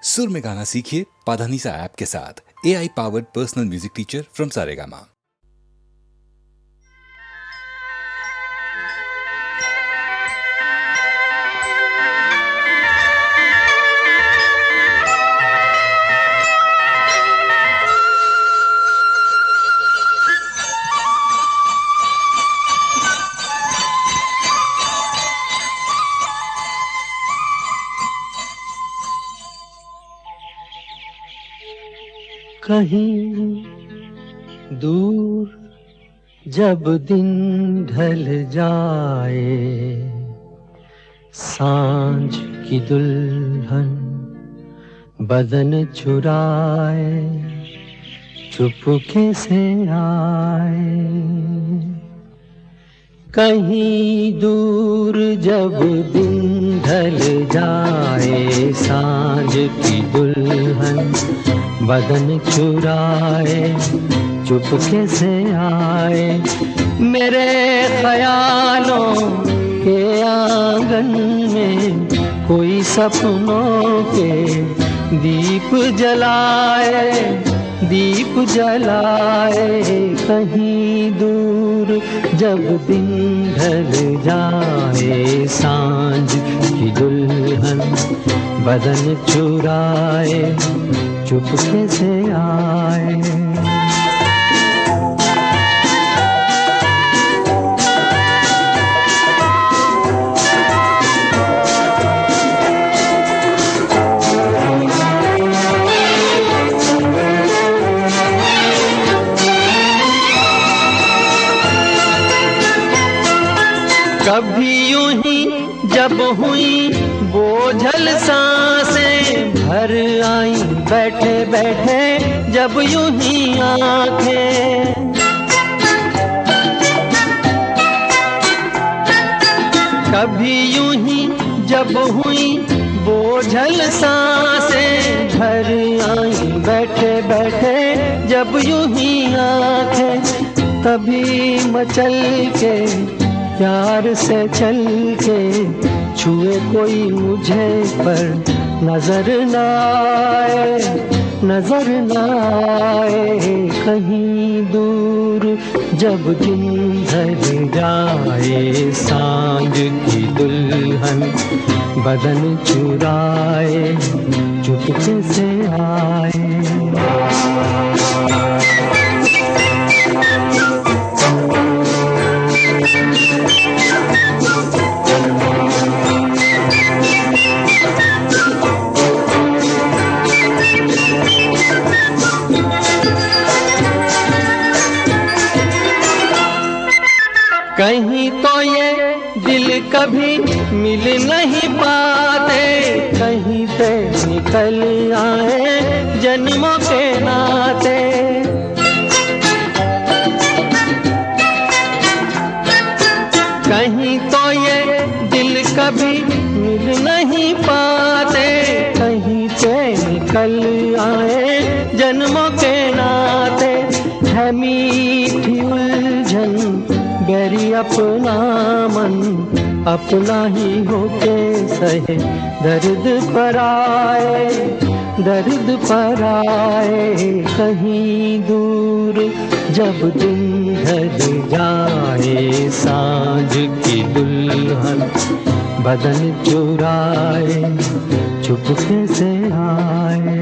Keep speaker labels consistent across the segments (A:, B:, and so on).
A: सुर में गाना सीखिए पाधानीसा ऐप के साथ। AI powered personal music teacher from Saregama.
B: कहीं दूर जब दिन ढल जाए, सांझ की दुल्हन बदन चुराए चुपके से आए। कहीं दूर जब दिन ढल जाए, सांझ की दुल्हन बदन चुराए चुपके से आए। मेरे ख्यालों के आंगन में कोई सपनों के दीप जलाए, दीप जलाए। कहीं दूर जब दिन ढल जाए, सांझ की दुल्हन बदन चुराए चुपके से आए। कभी यूं ही जब हुई बोझल सांसें भर आई, बैठे बैठे जब यूं ही आंखें। कभी यूं ही जब हुई बोझल सांसें भर आई, बैठे बैठे जब यूं ही आंखें। तभी मचल के प्यार से चल के छुए कोई मुझे पर नजर न आए, नजर न आए। कहीं दूर जब दिन ढल जाए, सांझ की दुल्हन बदन चुराए चुपके से आए। कहीं तो ये दिल कभी मिल नहीं पाते, कहीं से निकल आए जन्मों के नाते। कहीं तो ये दिल कभी मिल नहीं पाते, कहीं से निकल आए जन्मों के नाते। है मीठी उलझन गैरी अपना मन, अपना ही होके सहे दर्द पर आए, दर्द पर आए। कहीं दूर जब दिन ढल जाए, सांझ की दुल्हन बदन चुराए चुपके से आए।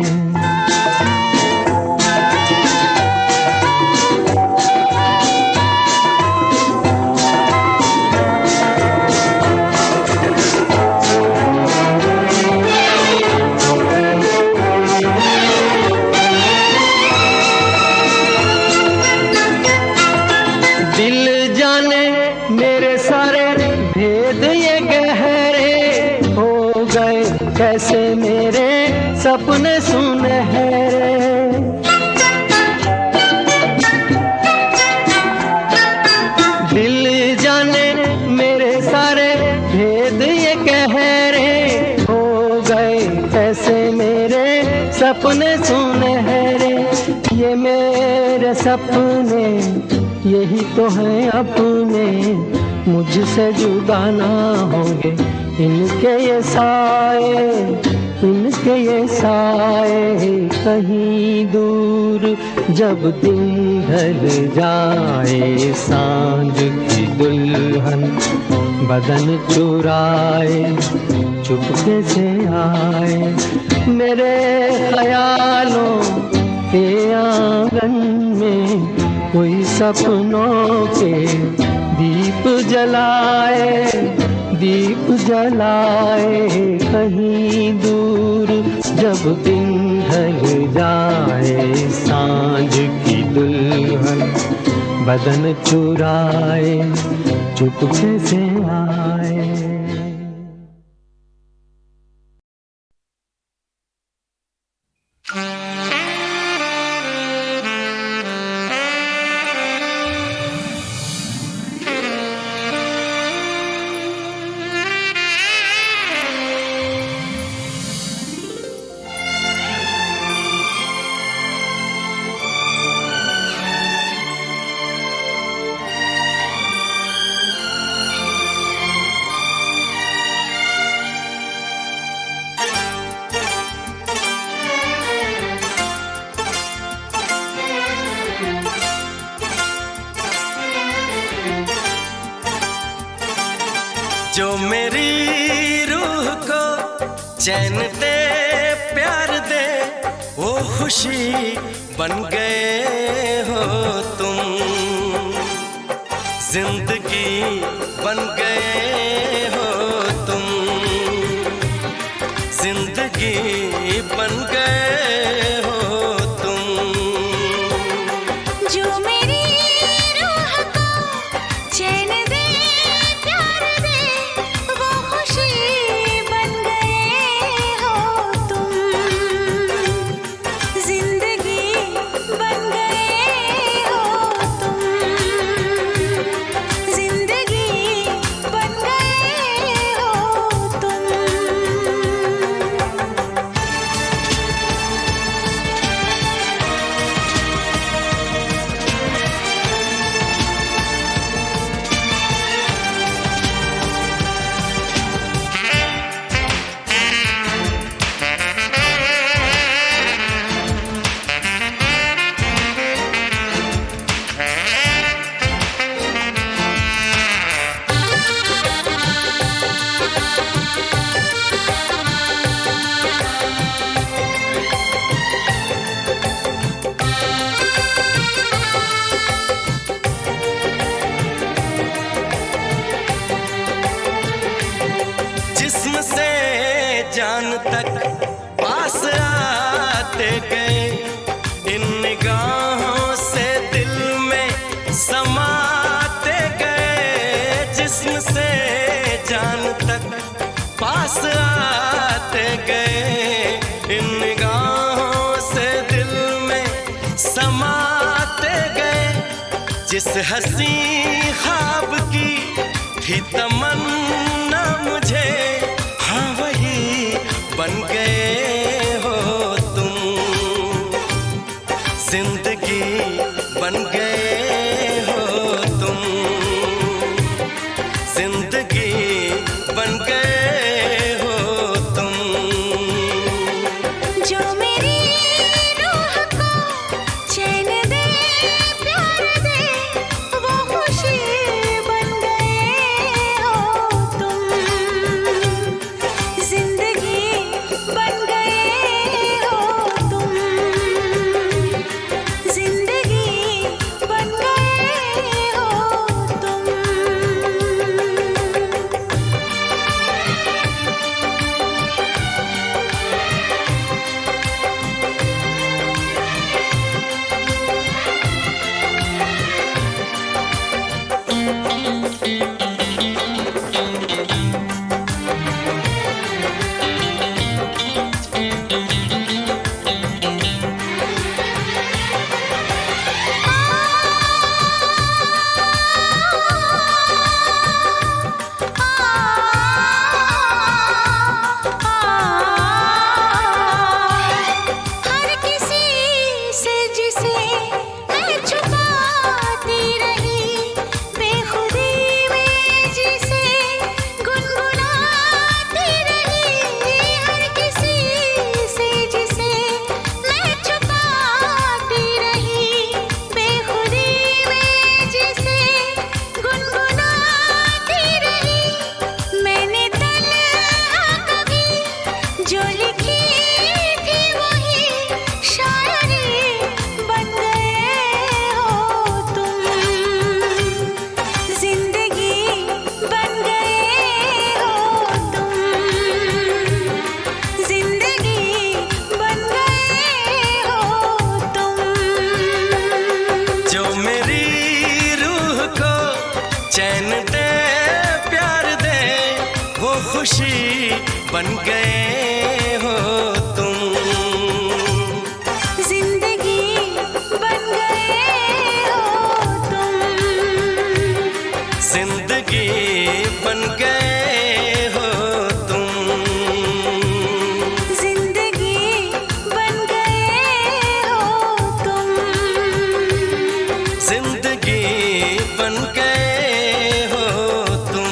B: कैसे मेरे सपने सुनहरे, दिल जाने मेरे सारे भेद ये कह रहे हो गए। कैसे मेरे सपने सुनहरे, ये मेरे सपने यही तो हैं अपने, मुझसे जुदा ना होंगे इनके ये साए, इनके ये साए कहीं दूर, जब दिन ढल जाए सांझ की दुल्हन बदन चुराए चुपके से आए, मेरे ख्यालों के आंगन में कोई सपनों के दीप जलाए, दीप जलाए कहीं दूर, जब दिन ढल जाए सांझ की दुल्हन बदन चुराए चुपके से आए।
C: जो मेरी रूह को चैन दे प्यार दे, वो खुशी बन गए हो तुम, जिंदगी बन गए हो तुम, जिंदगी बन गए हो तुम।
D: जो मेरी रूह को चैन दे प्यार दे, वो खुशी बन गए हो तुम, जिंदगी बन गए हो तुम, जिंदगी बन गए हो तुम।
C: जिस्म से जान तक पास आते गए, इन निगाहों से दिल में समाते गए, जिस्म से जान तक पास आते गए, इन निगाहों से दिल में समाते गए। जिस हंसी ख्वाब की थी तमन्ना मुझे, हाँ वही बन गए हो तुम, जिंदगी बन गए हो तुम, जिंदगी बन गए हो तुम।
D: जो मेरी रूह को चैन दे प्यार दे, वो खुशी बन गए हो तुम, जिंदगी बन गए हो तुम, जिंदगी बन गए हो तुम।
C: बन गए हो तुम।
D: जिंदगी बन गए हो तुम।
C: जिंदगी बन गए हो तुम।
D: जिंदगी बन गए हो तुम।
C: जिंदगी बन गए हो तुम।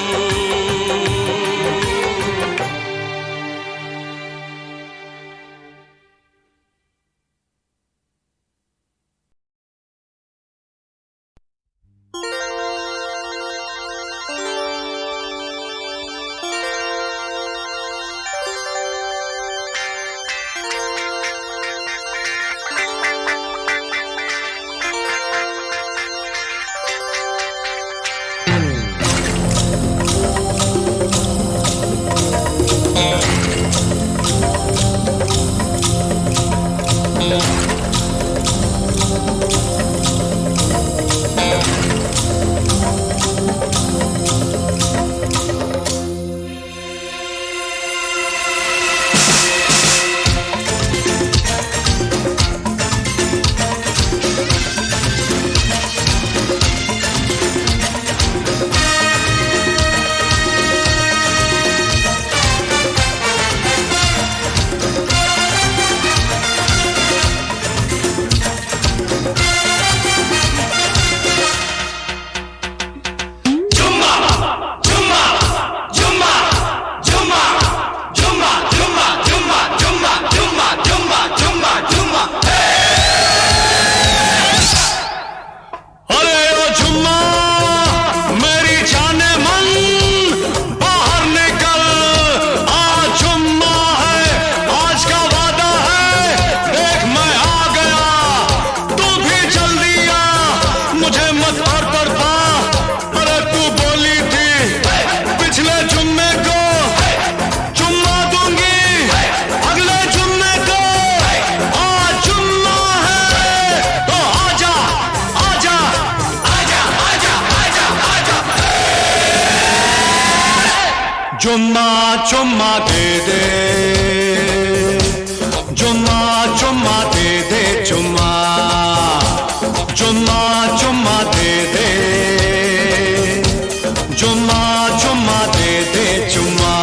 E: चुम्मा चुम्मा दे दे, चुम्मा चुम्मा दे दे, चुम्मा चुम्मा चुम्मा दे दे, चुम्मा चुम्मा दे दे, चुम्मा।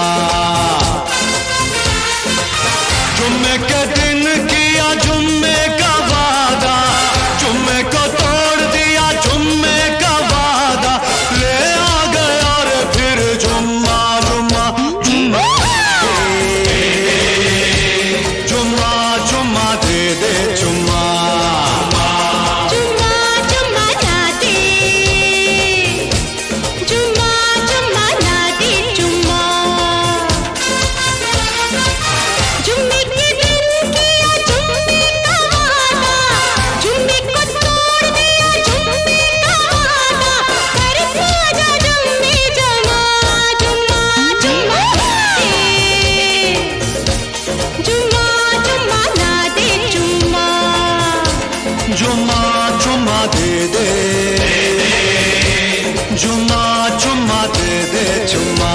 E: जुम्मे के दिन किया जुम्मे का वादा, जुम्मे को तोड़ दिया जुम्मे का वादा, ले आ गया रे फिर जुम्मा जुम्मा जुम्मा जुम्मा जुम्मा दे दे, जुम्मा
D: जुम्मा जुम्मा ना दे, जुम्मा जुम्मा ना दे, जुम्मा। जुम्मे के दिन किया जुम्मे का वादा, जुम्मे को तोड़ दिया जुम्मे का वादा, कर पूजा जुम्मे जमा, जुम्मा जुम्मा दे, जुम्मा जुम्मा ना दे, जुम्मा।
E: जुम्मा जुम्मा दे दे, जुम्मा जुम्मा दे दे, जुम्मा।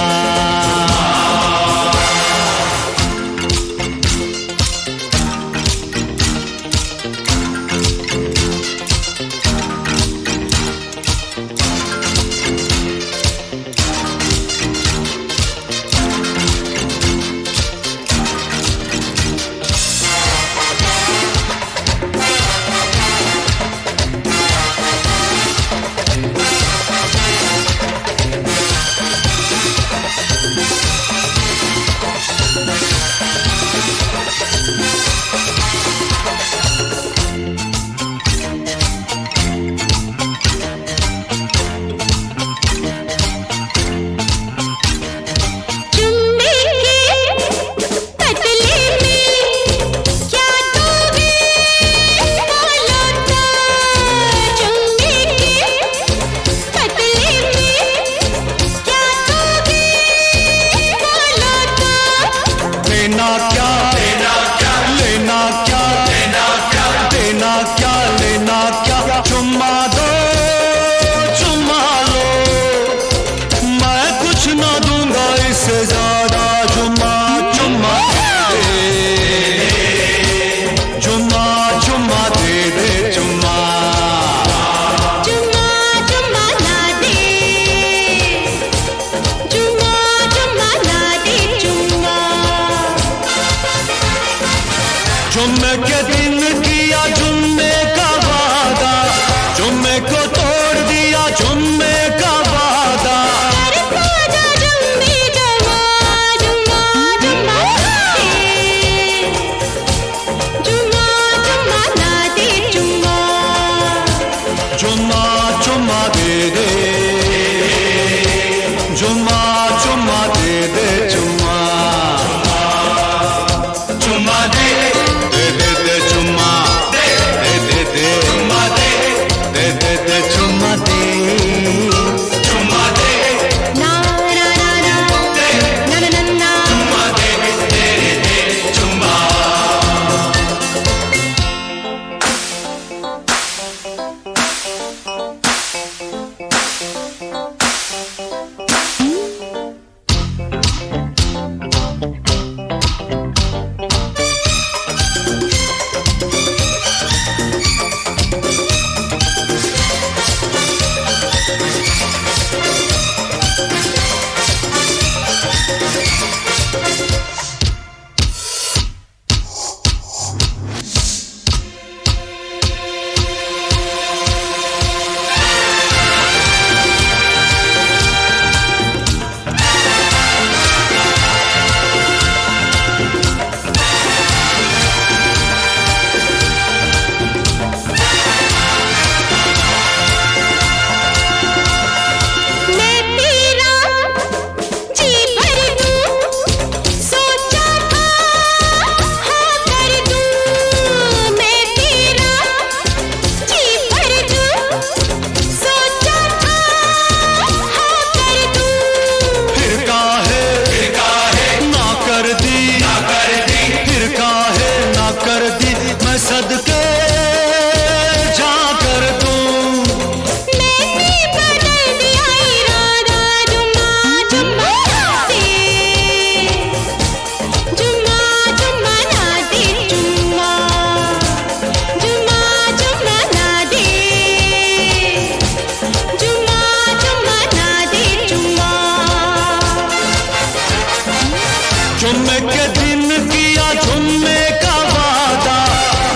E: जुम्मे के दिन किया जुम्मे का वादा, जुम्मे को तोड़ दिया जुम्मे का वादा। जुम्मा जुम्मा दे दे, जुम्मा जुम्मा दे दे, जुम्मा जुम्मा दे दे दे दे, जुम्मा दे दे दे, जुम्मा दे दे दे दे, जुम्मा दे जुम्मा दे
D: ना ना ना ना ना ना ना ना
E: जुम्मा दे दे दे, जुम्मा।
D: मैं तेरा जी भर दूं, सोचा था हाँ कर दूं। मैं तेरा जी भर दूं, सोचा था हाँ कर दूं।
E: फिर काहे ना कर दी, फिर काहे ना कर दी, मैं सदके जा कर दूं।
D: मैंने बदल दिया इरादा जुम्मा जुम्मा दे, जुम्मा जुम्मा ना दे, जुम्मा जुम्मा जुम्मा ना दे, जुम्मा जुम्मा ना दे, जुम्मा।
E: जुम्मे के दिन किया जुम्मे का वादा,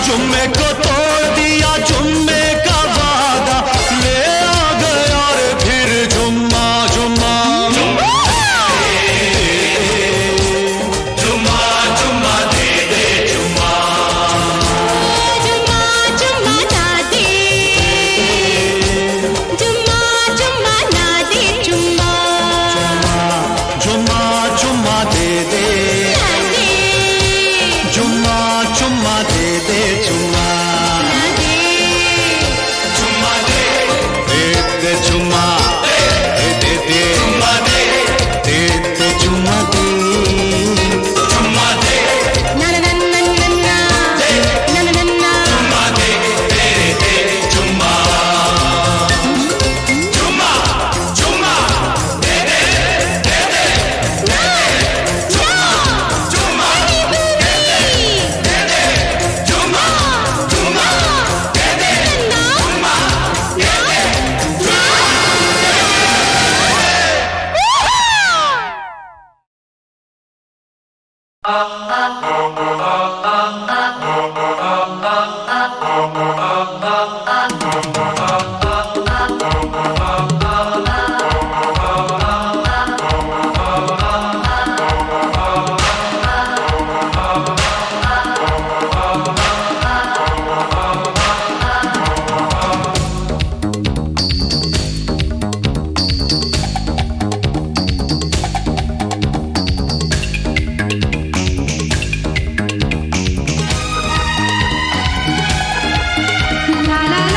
E: जुम्मे को तोड़ दिया जुम्मे का वादा। ले आ गया रे फिर जुम्मा जुम्मा जुम्मा जुम्मा दे दे, जुम्मा
D: जुम्मा जुम्मा ना दे, जुम्मा जुम्मा ना दे, जुम्मा
E: जुम्मा जुम्मा दे दे,
D: ना दे,
E: जुम्मा जुम्मा दे दे, जुम्मा
D: ना दे।
E: जुम्मा दे दे, जुम्मा दे दे दे, जुम्मा दे दे दे, जुम्मा दे जुम्मा दे,
D: ना ना ना ना ना ना ना ना ना ना।
E: जुम्मा दे दे दे, जुम्मा जुम्मा जुम्मा दे दे दे दे, जुम्मा जुम्मा दे दे दे दे, जुम्मा जुम्मा दे दे, जुम्मा दे दे।
D: La la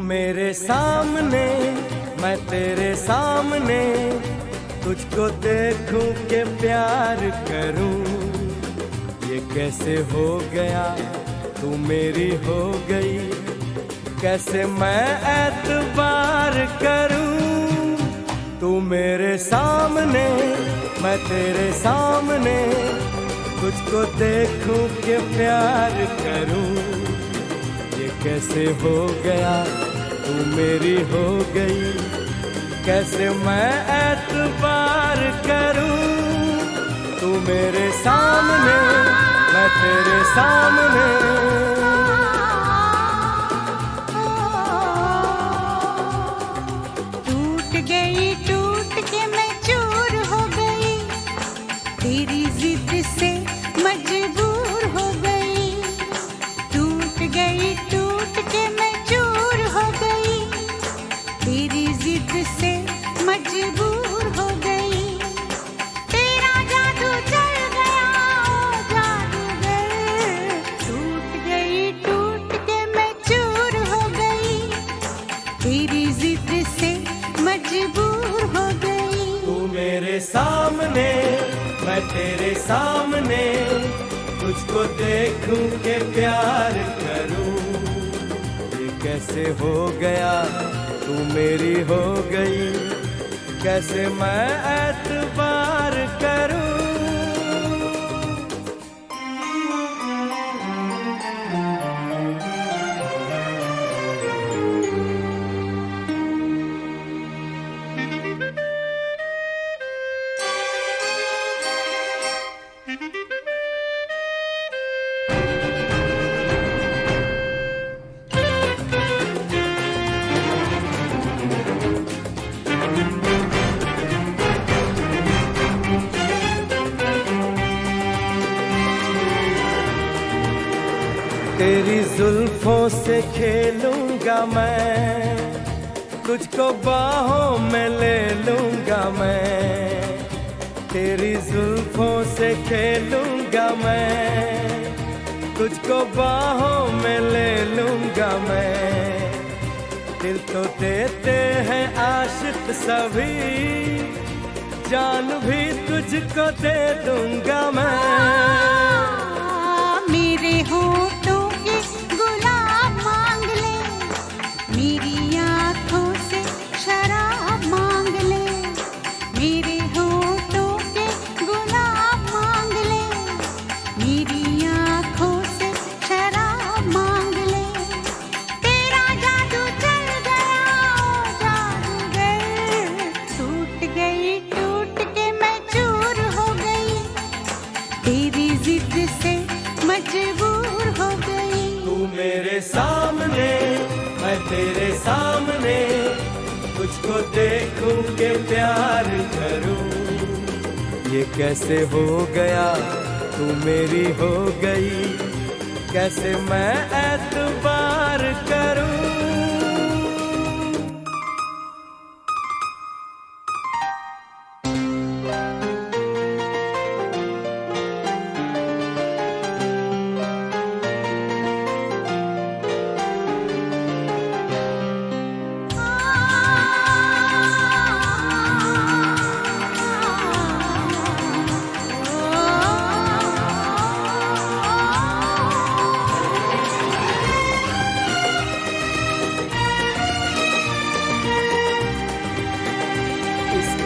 C: मेरे सामने मैं तेरे सामने, तुझको देखूं के प्यार करूं। ये कैसे हो गया तू मेरी हो गई, कैसे मैं एतबार करूं। तू मेरे सामने मैं तेरे सामने, तुझको देखूं के प्यार करूं। ये कैसे हो गया तू मेरी हो गई, कैसे मैं एतबार करूं। तू मेरे सामने मैं तेरे सामने।
D: टूट गई टूट के मैं चूर हो गई, तेरी जिद से मजबूर हो गई। टूट गई टूट के मैं चूर हो गई, तेरी जिद से मजबूर हो गई। तेरा जादू चल गया ओ जादूगर, टूट गई टूट के मैं चूर हो गई, तेरी जिद से मजबूर हो गई।
C: तू मेरे सामने मैं तेरे सामने, तुझको देखूं के प्यार करूं। ये कैसे हो गया तू मेरी हो गई, कैसे मैं एतबार करूं। तेरी जुल्फों से खेलूंगा मैं, तुझको बाहों में ले लूंगा मैं। तेरी जुल्फों से खेलूंगा मैं, तुझको बाहों में ले लूंगा मैं। दिल तो देते हैं आशिक सभी, जान भी तुझको दे दूंगा मैं।
D: मेरे होठों के गुलाब मांग ले, मेरी आँखों से शराब मांग ले। मेरे होठों के गुलाब मांग ले, मेरी आँखों से शराब मांग ले। तेरा जादू चल गया ओ जादूगर, टूट गई टूट के मैं चूर हो गई, तेरी जिद से मजबूर हो गई।
C: तू मेरे सामने मैं तेरे सामने, तुझको देखूं के प्यार करूं। ये कैसे हो गया तू मेरी हो गई, कैसे मैं एतबार करूं।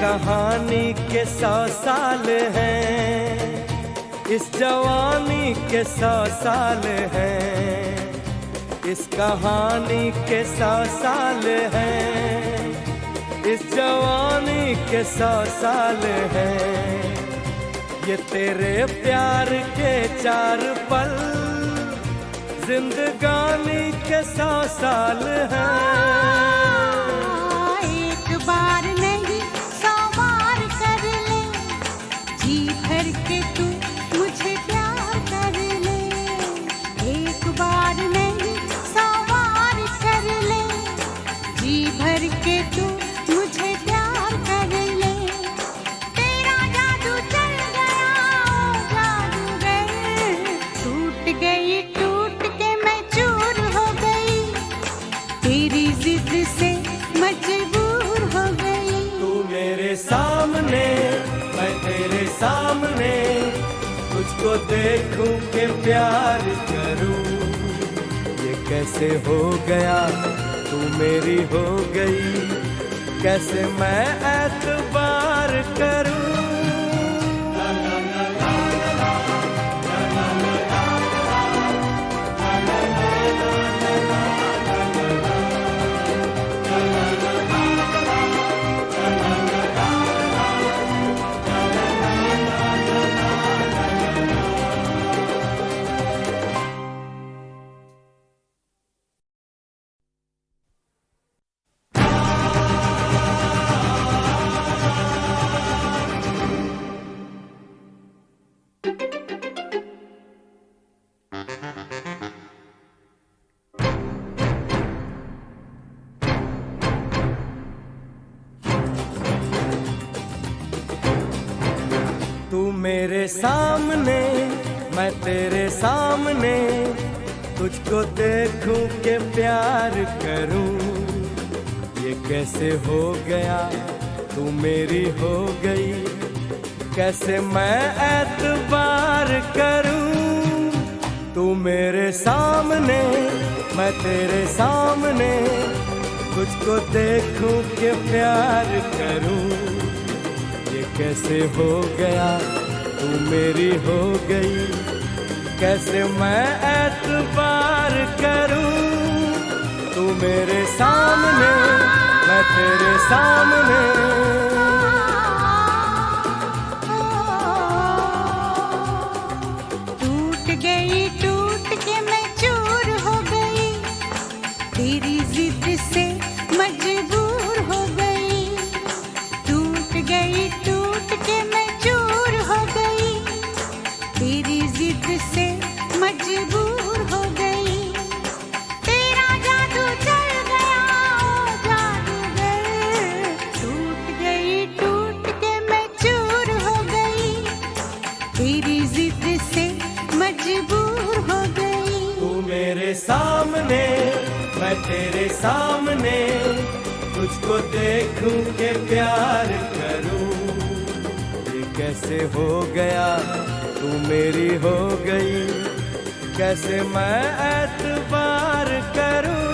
C: कहानी के 100 साल हैं, इस जवानी के 100 साल हैं। इस कहानी के 100 साल हैं, इस जवानी के 100 साल हैं। ये तेरे प्यार के 4 पल, जिंदगानी के 100 साल हैं।
D: एक बार नहीं 100 बार कर ले, जी भर के तू मुझे प्यार कर ले। एक बार नहीं 100 बार कर ले, जी भर के तू मुझे प्यार कर ले। तेरा जादू चल गया ओ जादूगर, टूट गई टूट के मैं चूर हो गई, तेरी
C: सामने, मैं तेरे सामने, तुझको देखूं के प्यार करूं। ये कैसे हो गया, तू मेरी हो गई, कैसे मैं एतबार करूं। तू मेरे सामने, मैं तेरे सामने, तुझको देखूं के प्यार करूं। ये कैसे हो गया, तू मेरी हो गई, कैसे मैं एतबार करूं। तू मेरे सामने, मैं तेरे सामने, तुझको देखूं के प्यार करूं। ये कैसे हो गया, तू मेरी हो गई, कैसे मैं एतबार करूं। तू मेरे सामने, मैं तेरे सामने।
D: टूट गई, टूट के मैं चूर हो गई, तेरी जिद से मजबूर हो गई। टूट गई, टूट के मैं चूर हो गई, तेरी जिद से मजबूर हो गई। तेरा जादू चल गया, ओ जादूगर। टूट गई, टूट के मैं चूर हो गई, तेरी जिद से मजबूर हो गई।
C: तू मेरे सामने, मैं तेरे सामने, तुझको देखूं के प्यार करूं। ये कैसे हो गया, तू मेरी हो गई, कैसे मैं एतबार करूं।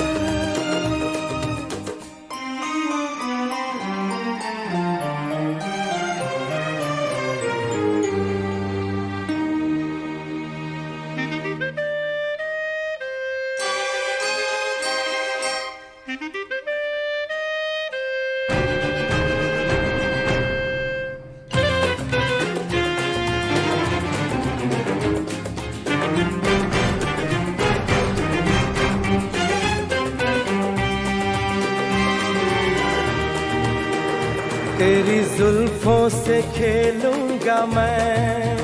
C: तेरी जुल्फों से खेलूंगा मैं,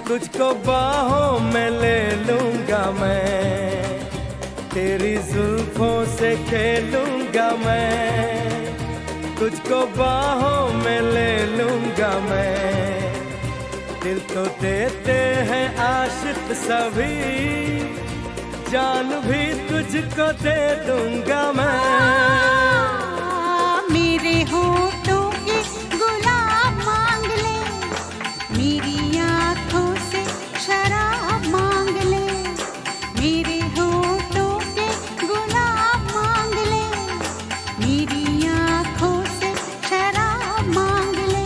C: तुझको बाहों में ले लूंगा मैं। तेरी जुल्फों से खेलूंगा मैं, तुझको बाहों में ले लूंगा मैं। दिल तो देते हैं आशिक सभी, जान भी तुझको दे दूंगा मैं।
D: मेरे होठों के गुलाब मांग ले, मेरी आँखों से शराब मांग ले। मेरे होठों के गुलाब मांग ले, मेरी आँखों से शराब मांग ले।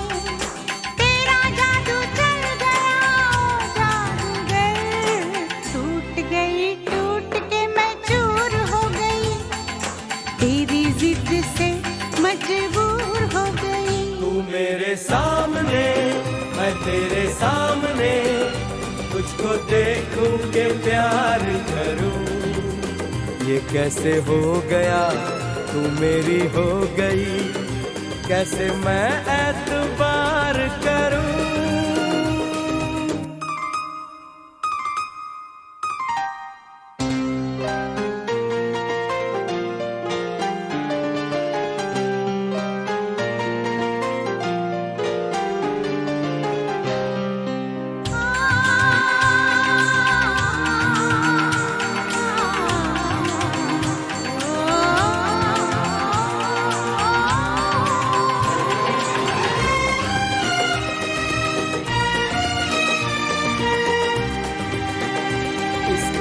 D: तेरा जादू चल गया, ओ जादूगर। टूट गई, टूट के मैं चूर हो गई, तेरी जिद से मजबूर हो गई।
C: तू मेरे सामने, मैं तेरे सामने, तुझको देखूं के प्यार करूं। ये कैसे हो गया, तू मेरी हो गई, कैसे मैं एतबार करूं।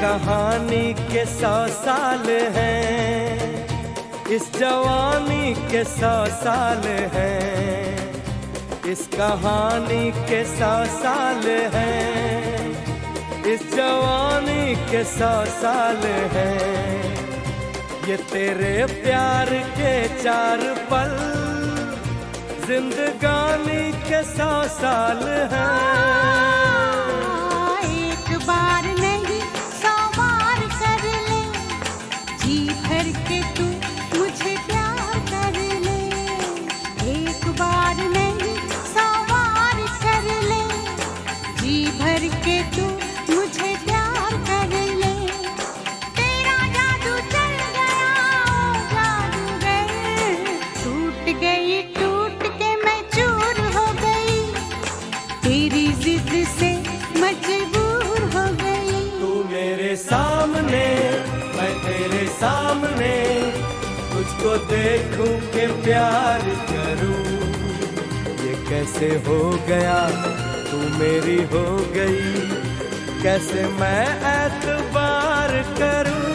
C: कहानी के 100 साल हैं, इस जवानी के 100 साल हैं, इस कहानी के 100 साल हैं, इस जवानी के 100 साल हैं। ये तेरे प्यार के 4 पल जिंदगानी के 100 साल हैं।
D: एक बार नहीं 100 बार कर ले, जी भर के तू मुझे प्यार कर ले। एक बार नहीं 100 बार कर ले, जी भर के तू मुझे प्यार कर ले। तेरा जादू चल गया ओ जादूगर, टूट के मैं चूर हो गई, तेरी जिद से मजबूर हो गई।
C: तू मेरे सामने, मैं तेरे सामने, तुझको देखूं के प्यार करूं। ये कैसे हो गया, तू मेरी हो गई, कैसे मैं एतबार करूं।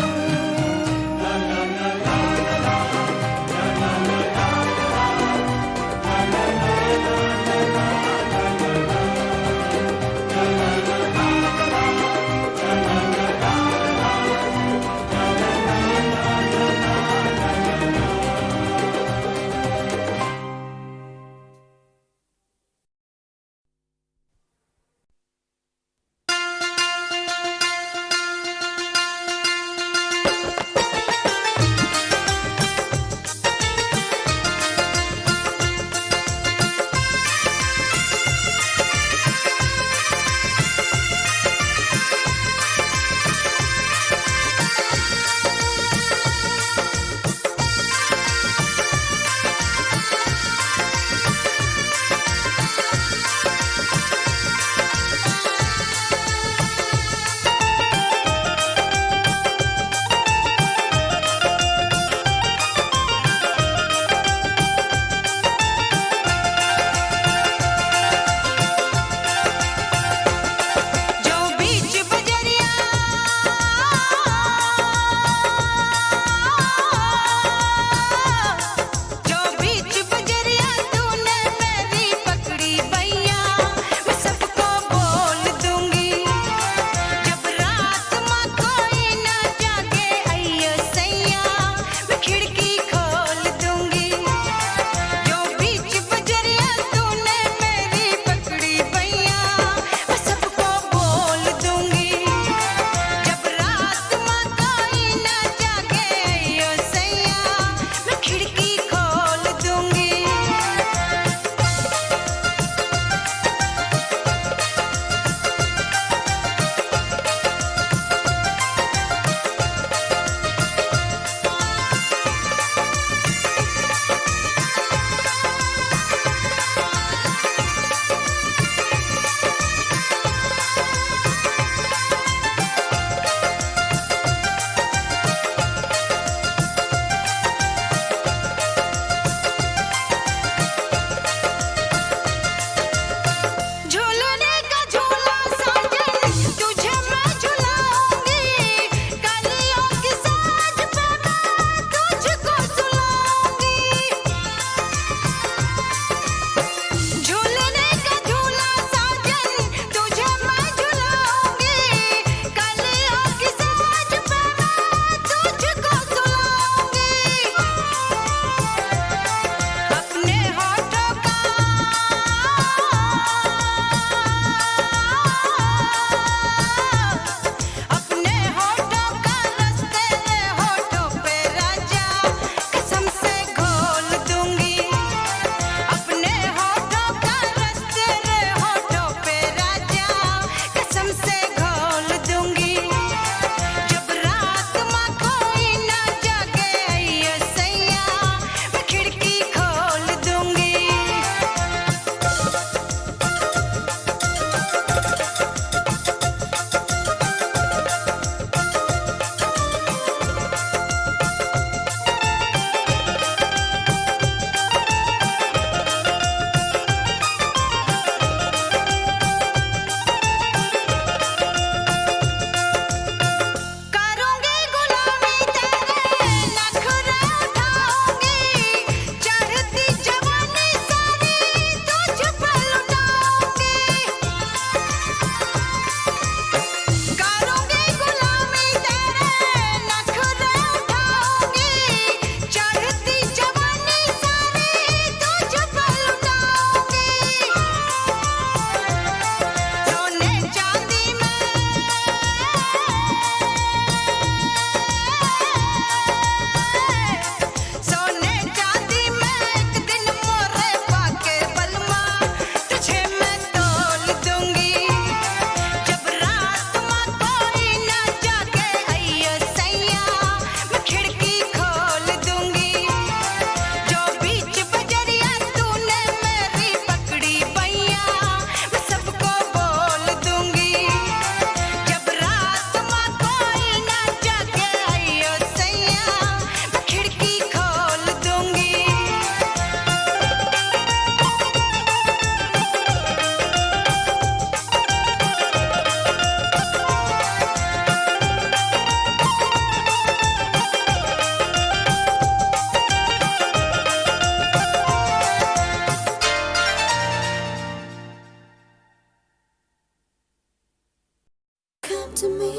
D: Come to me,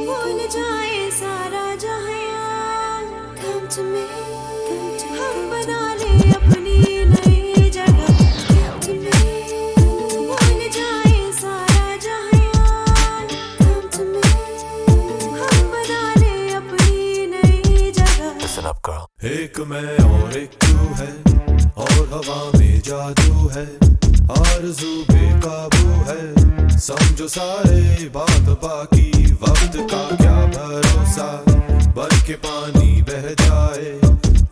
D: भूल जाए सारा जहां। Come to me, हम बना ले अपनी नई जगह। Come to me, भूल जाए सारा जहां। Come to me, हम बना ले अपनी नई जगह।
E: Listen up, girl.
F: एक मैं और एक तू है, और हवा में जादू है, आरज़ू बेकाबू है, समझो सारे बात बाकी, वक्त का क्या भरोसा, बन के पानी बह जाए,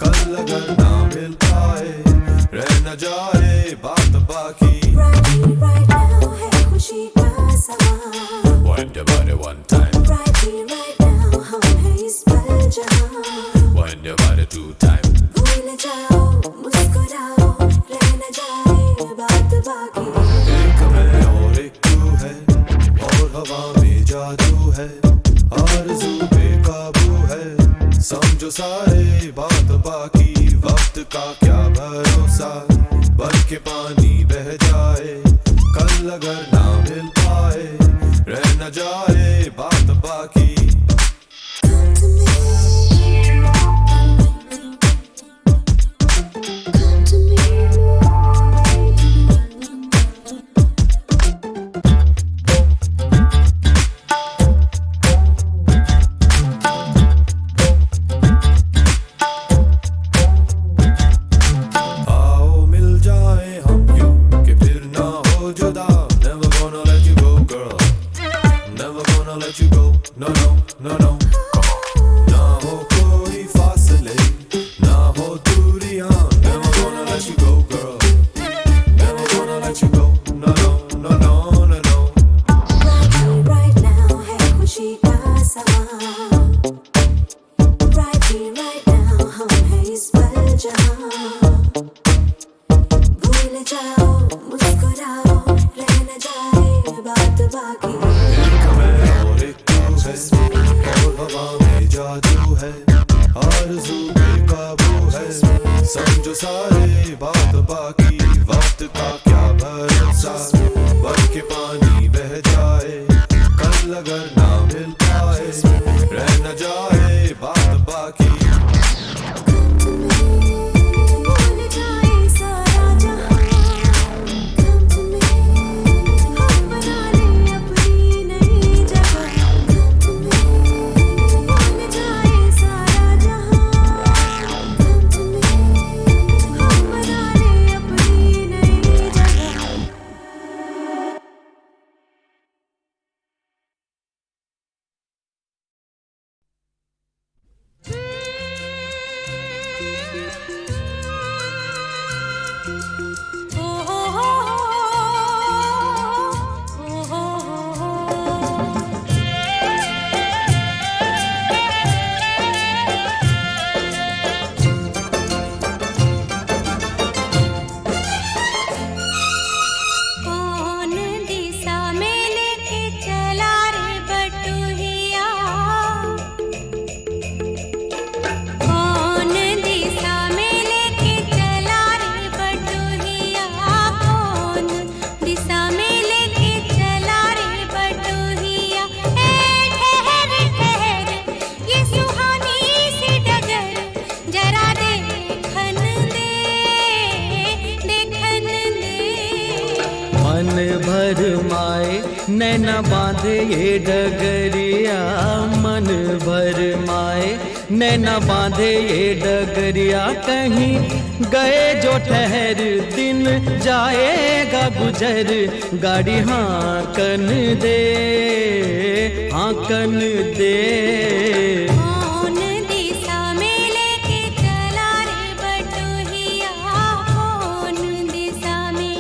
F: कल अगर ना मिल पाए, रह न जाए बात बाकी।
D: Right here, right now है खुशी का समा।
F: Wind your body one time,
D: Right here, right now हम हैं इस पल जहां।
F: wind your body two time.
D: भूल जाओ, मुस्कुराओ, रह न जाए बात बाकी।
F: एक मैं और एक तू है, और हवा में जादू है, आरज़ू बेकाबू है, समझो सारे बात बाकी, वक्त का क्या भरोसा, बन के पानी बह जाए, कल अगर ना मिल पाए, रह न जाए बात बाकी।
D: Come to me, come to me।
F: आओ मिल जाए हम यूं कि फिर ना हो जुदा, never gonna let you go girl, never gonna let you go, no no no no। ना हो कोई फासले, ना हो दूरियां, never gonna let you go girl, never gonna let you go, no no no no no no।
D: Right here, right now है खुशी का समा। Right here, right now हम हैं इस पल जहां। भूल जाओ, मुस्कुराओ, रह न जाए बात बाकी।
F: एक मैं और एक तू है, और हवा में जादू है, आरज़ू बेकाबू है, समझो सारे बात बाकी, वक्त का क्या भरोसा, बन के पानी बह जाए, कल अगर ना मिल पाए, रह न जाए बात बाकी।
D: Come to me, भूल जाए सारा जहां। Come to me, हम बना ले अपनी नई जगह। Come to me, भूल जाए सारा जहां। Come to me, हम बना ले अपनी नई जगह। कौन दिशा में लेके चला रे बटुहिया। कौन दिशा में लेके चला रे बटुहिया। कौन दिशा में लेके चला रे बटुहिया। ए ठहर ठहर ये सुहानी सी डगर, जरा देखन दे, देखन दे।
B: मन भर माए नैना बांधे ये डगरिया, मन भर माए नैना बांधे ये डगरिया, कहीं गए जो ठहर दिन जाएगा गुजर, गाड़ी हाँकन दे, हाँकन दे।
D: कौन दिशा में लेके चला रे बटुहिया। कौन दिशा में।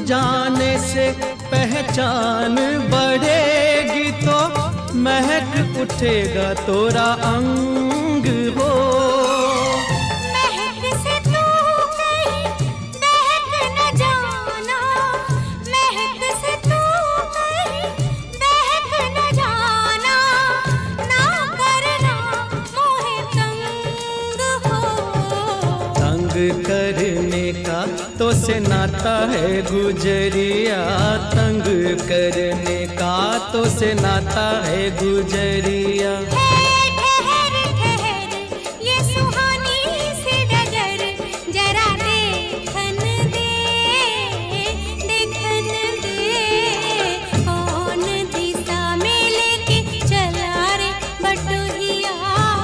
B: जाने से पहचान बढ़ेगी तो महक उठेगा तोरा अंग हो।
D: महक से तू कहीं महक न जाना, महक से तू कहीं महक न जाना, ना करना मोहे तंग हो।
B: तंग करने का तो से नाता है गुजरिया, तंग करने का तो से नाता है गुजरिया।
D: ठहर ठहर ये सुहानी सी डगर, जरा देखन दे, देखन दे। कौन दिशा में लेके चला रे बटोहिया,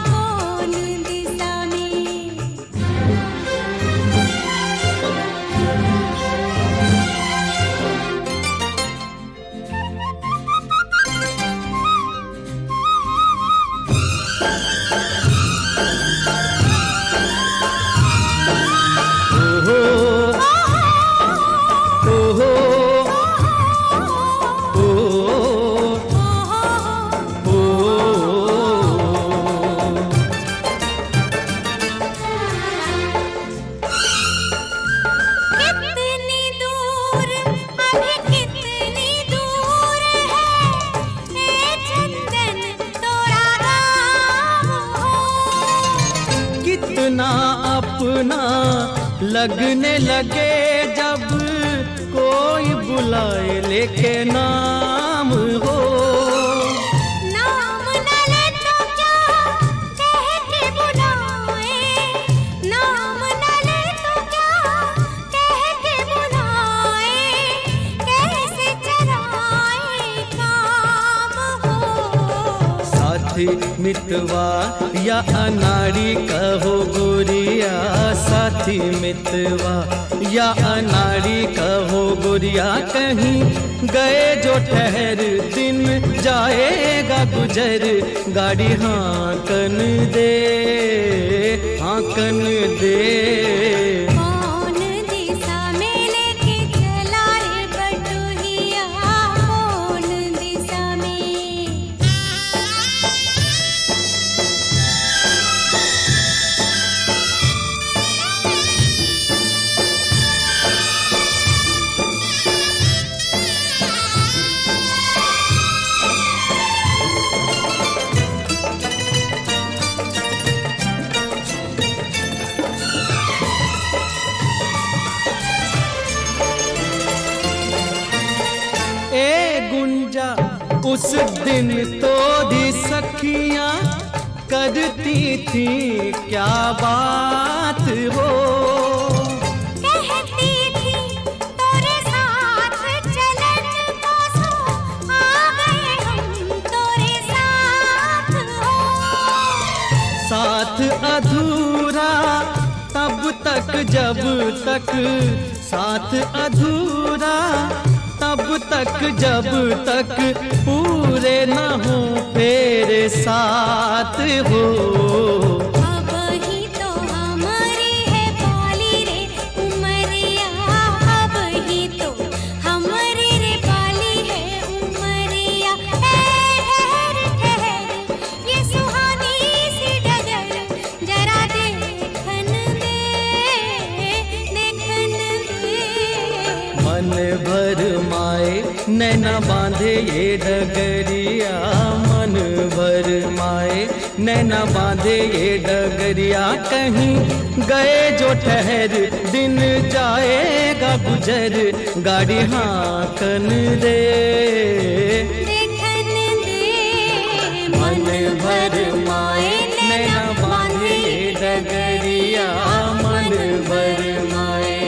D: कौन दिशा में। कितनी दूर अभी कितनी दूर है ए चंदन तोरा गाँव हो।
B: कितना अपना लगने लगे जब कोई बुलाए लेके नाम हो।
D: नाम न ले तो क्या कह के बुलाए, नाम न ले तो क्या कह के बुलाए, कैसे चलाए काम हो।
B: साथी मितवा या अनाड़ी कहो गोरिया, साथी मितवा या अनाड़ी कहो गोरिया, कहीं गए जो ठहर दिन जाएगा गुजर। गाड़ी हाँकन दे, हाँकन दे।
D: कौन दिशा में लेके चला रे बटोहिया, कौन दिशा में।
B: ए गुंजा उस दिन तो दी सखियां करती थी क्या बात हो।
D: कहती थी तोरे साथ चलन को सो, आ गए हम तोरे साथ हो।
B: साथ अधूरा तब तक जब तक, साथ अधूरा तब तक जब तक पूरे न हो तेरे साथ हो।
D: अब ही तो हमारी है पाली रे उमरिया, अब ही तो हमारी रे पाली है उमरिया। ठहर ठहर ये सुहानी सी डगर, जरा देखन दे, देखन दे।
B: मन भर माए नैना बांधे ये डगरिया, मन भर माए नैना बांधे ये डगरिया, कहीं गए जो ठहर दिन जाएगा गुजर। गाड़ी हाँकन दे,
D: देखन दे।
B: मन भर माए नैना बांधे ये डगरिया, मन भर माए।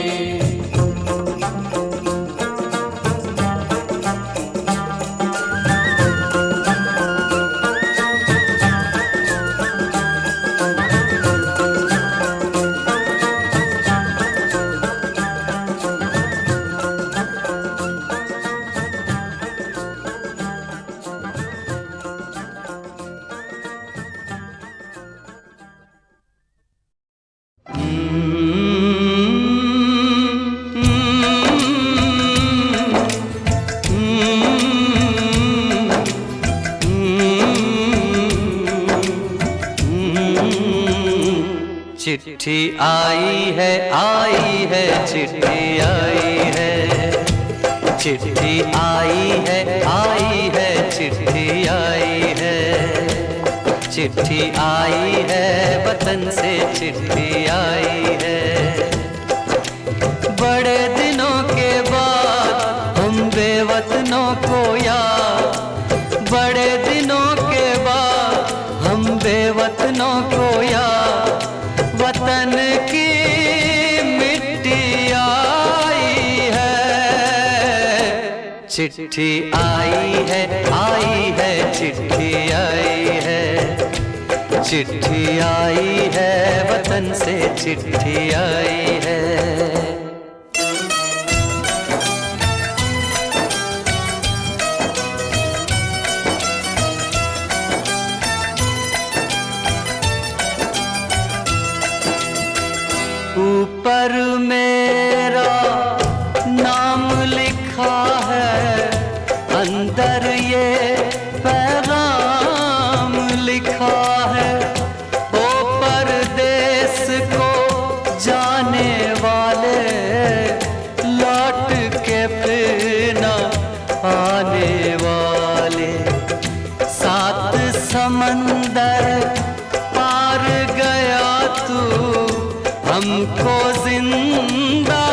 B: चिट्ठी आई है चिट्ठी आई है, चिट्ठी आई है चिट्ठी आई है, चिट्ठी आई है वतन से चिट्ठी आई है। बड़े दिनों के बाद हम बेवतनों को याद, बड़े दिनों के बाद हम बेवतनों को याद, वतन की मिट्टी आई है। चिट्ठी आई है चिट्ठी आई है, चिट्ठी आई है वतन से चिट्ठी आई है। ऊपर मेरा नाम लिखा है, अंदर ये पैगाम लिखा है। ओ परदेस को जाने वाले, लौट के फिर न आने वाले, सात समंदर पार गया तू, हमको जिंदा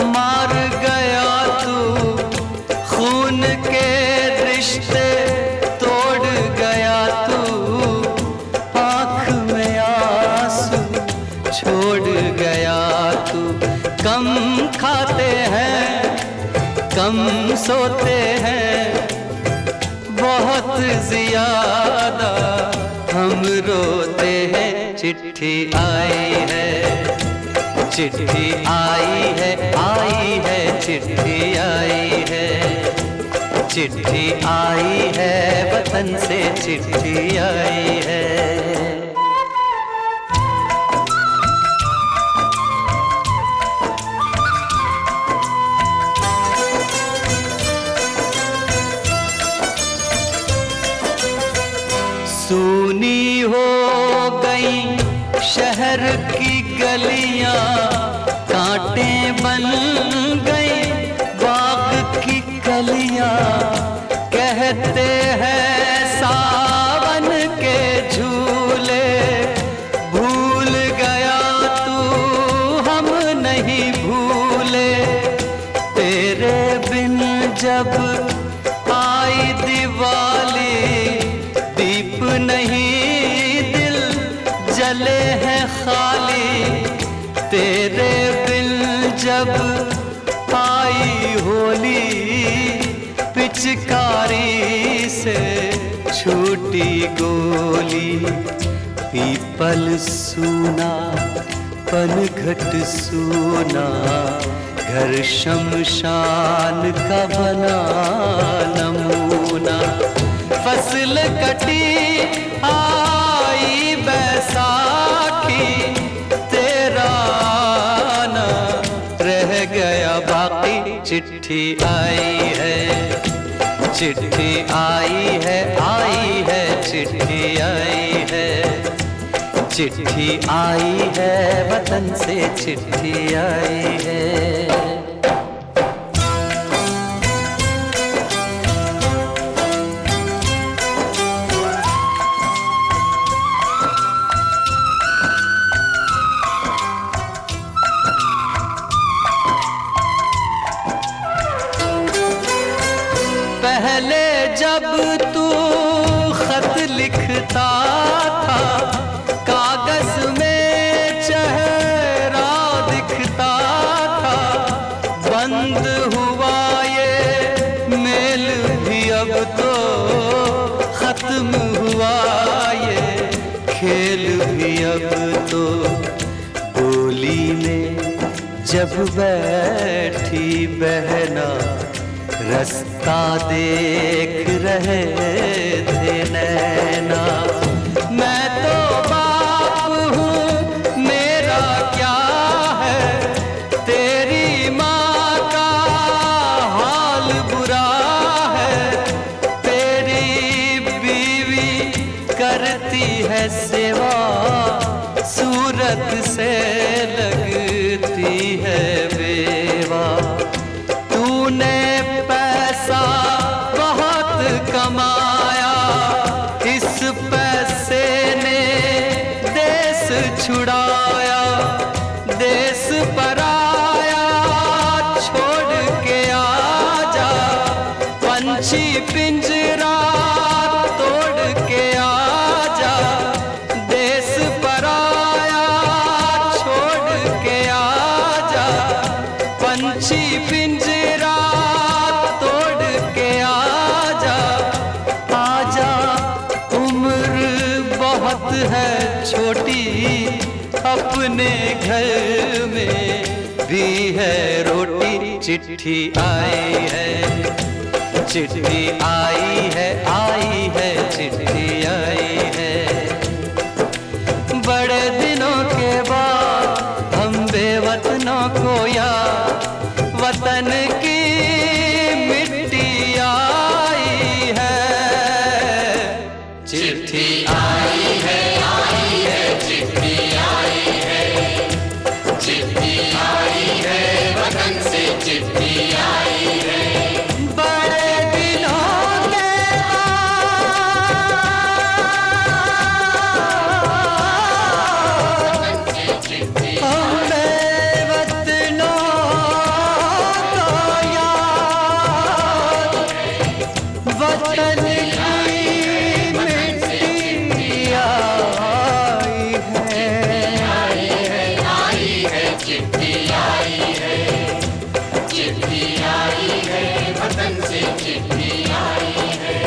B: मार गया तू, खून के रिश्ते तोड़ गया तू, आँख में आंसू छोड़ गया तू। कम खाते हैं कम सोते हैं, बहुत ज्यादा हम रोते हैं। चिट्ठी आई है चिट्ठी आई है चिट्ठी आई है, चिट्ठी आई है वतन से चिट्ठी आई है। सूनी हो गई शहर की गलियां, कांटे बन गई बाग की कलियां, कहते हैं सावन के झूले, भूल गया तू हम नहीं भूले। तेरे बिन जब आई दिवाली, दीप नहीं दिल जले हैं खाली, तेरे बिन जब आई होली, पिचकारी से छूटी गोली। पीपल सूना पनघट सूना, घर शमशान का बना नमूना। फसल कटी आई बैसाखी, तेरा आना रह गया बाकी। चिट्ठी आई है चिट्ठी आई है चिट्ठी आई है, चिट्ठी आई है वतन से चिट्ठी आई है। पहले जब तू खत लिखता था, कागज में चेहरा दिखता था। बंद हुआ ये मेल भी अब तो, खत्म हुआ ये खेल भी अब तो। डोली में जब बैठी बहना, रास्ता देख रहे थे नैना। मैं तो बाप हूँ मेरा क्या है, तेरी माँ का हाल बुरा है। तेरी बीवी करती है सेवा सूरत से है बेवा। तूने पैसा बहुत कमाया, इस पैसे ने देश छुड़ाया। देश पराया छोड़ के आजा, पंछी पिंजरा तोड़ के आजा। देश पराया छोड़ के आजा, पंछी पिंजरा तोड़ के आजा। आजा उम्र बहुत है छोटी, अपने घर में भी है रोटी। चिट्ठी आई है, चिट्ठी आई है, आई है, चिट्ठी आई है। बड़े दिनों के बाद हम बेवतनों को याद, वतन की मिट्टी आई है। चिट्ठी आई है, आई है, चिट्ठी आई है। चिट्ठी आई है, वतन से चिट्ठी आई है। बड़े दिनों के हम बेवतनों को याद, वतन की मिट्टी आई है। चिट्ठी आई है, चिट्ठी आई है, वतन से चिट्ठी आई है।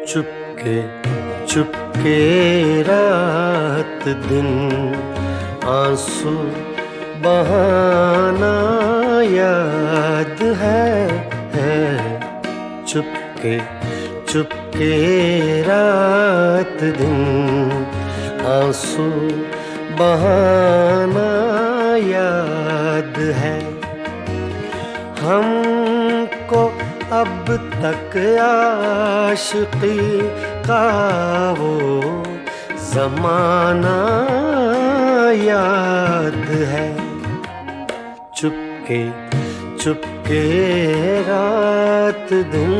G: चुपके चुपके रात दिन आंसू बहाना याद है। चुपके चुपके रात दिन आंसू बहाना याद है। हमको अब तक आशिकी का वो ज़माना याद है। चुपके चुपके रात दिन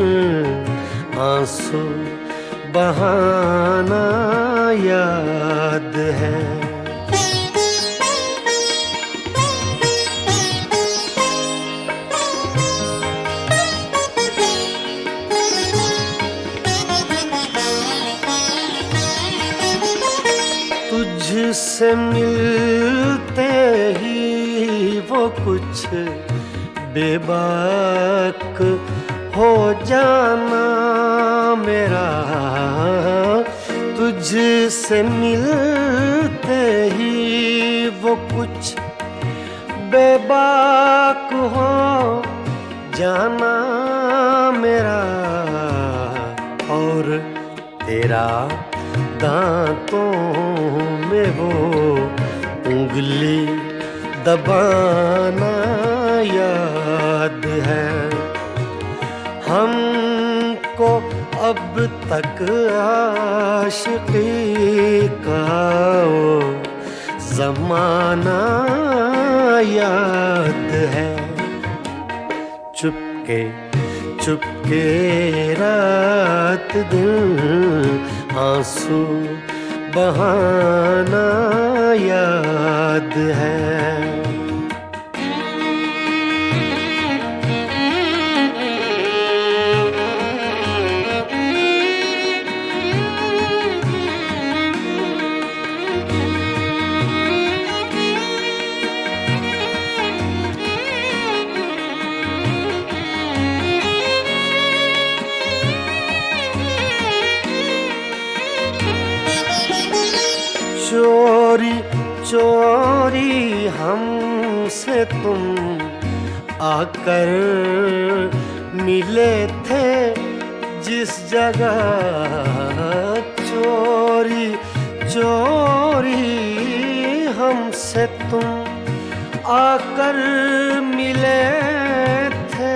G: आंसू बहाना याद है। तुझसे मिलते ही वो कुछ बेबाक हो जाना मेरा। तुझसे मिलते ही वो कुछ बेबाक हो जाना मेरा। और तेरा दांतों में वो उंगली दबाना याद है। हमको अब तक आशिकी का वो ज़माना याद है। चुपके चुपके रात दिन आंसू बहाना याद है। चोरी चोरी हमसे तुम आकर मिले थे जिस जगह, चोरी चोरी हमसे तुम आकर मिले थे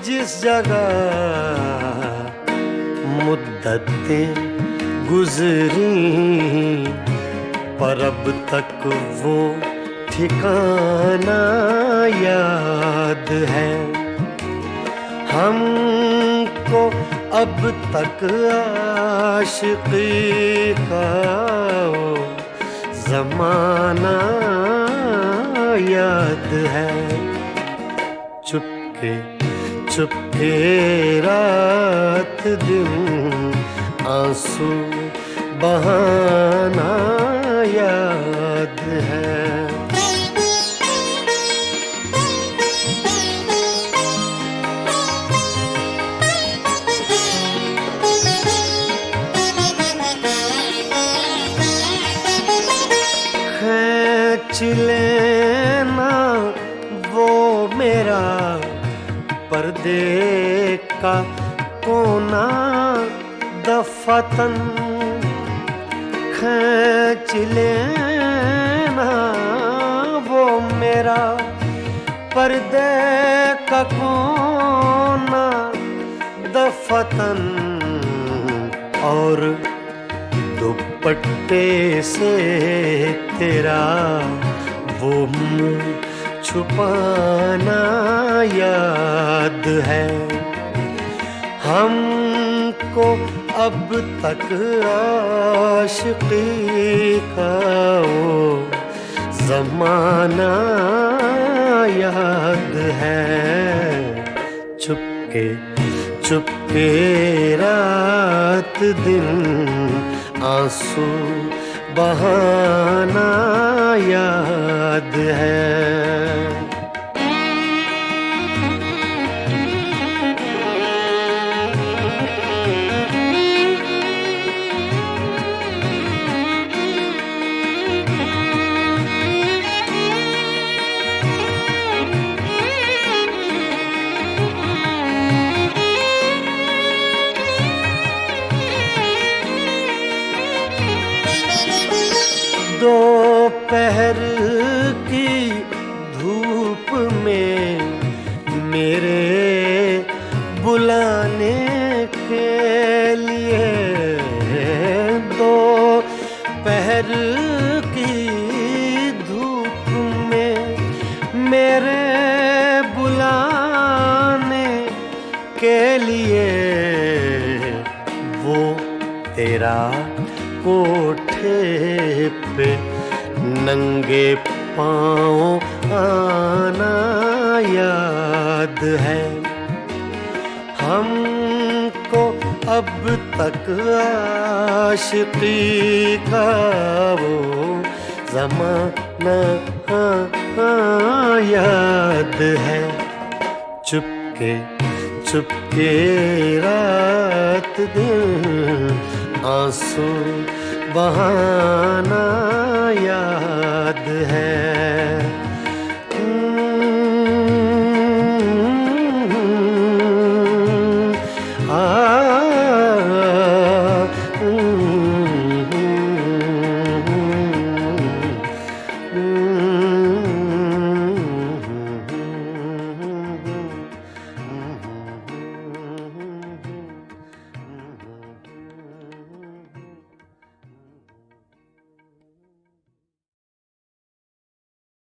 G: जिस जगह, मुद्दतें गुजरी पर अब तक वो ठिकाना याद है। हमको अब तक आशिकी का वो जमाना याद है। चुपके चुपके रात दिन आंसू बहाना याद है। खींच लेना वो मेरा पर्दे का कोना दफतन, खींच लेना वो मेरा पर्दे का कोना दफतन, और दुपट्टे से तेरा वो मुँह छुपाना याद है। हमको अब तक आशिकी का वो जमाना याद है। चुपके चुपके रात दिन आंसू बहाना याद है। दोपहर की धूप में मेरे बुलाने के लिए, दोपहर की धूप में मेरे बुलाने के लिए, वो तेरा कोठे पे नंगे पाँव आना याद है। हमको अब तक आशिकी का वो ज़माना याद है। चुपके चुपके रात दिन आंसू बहाना याद है।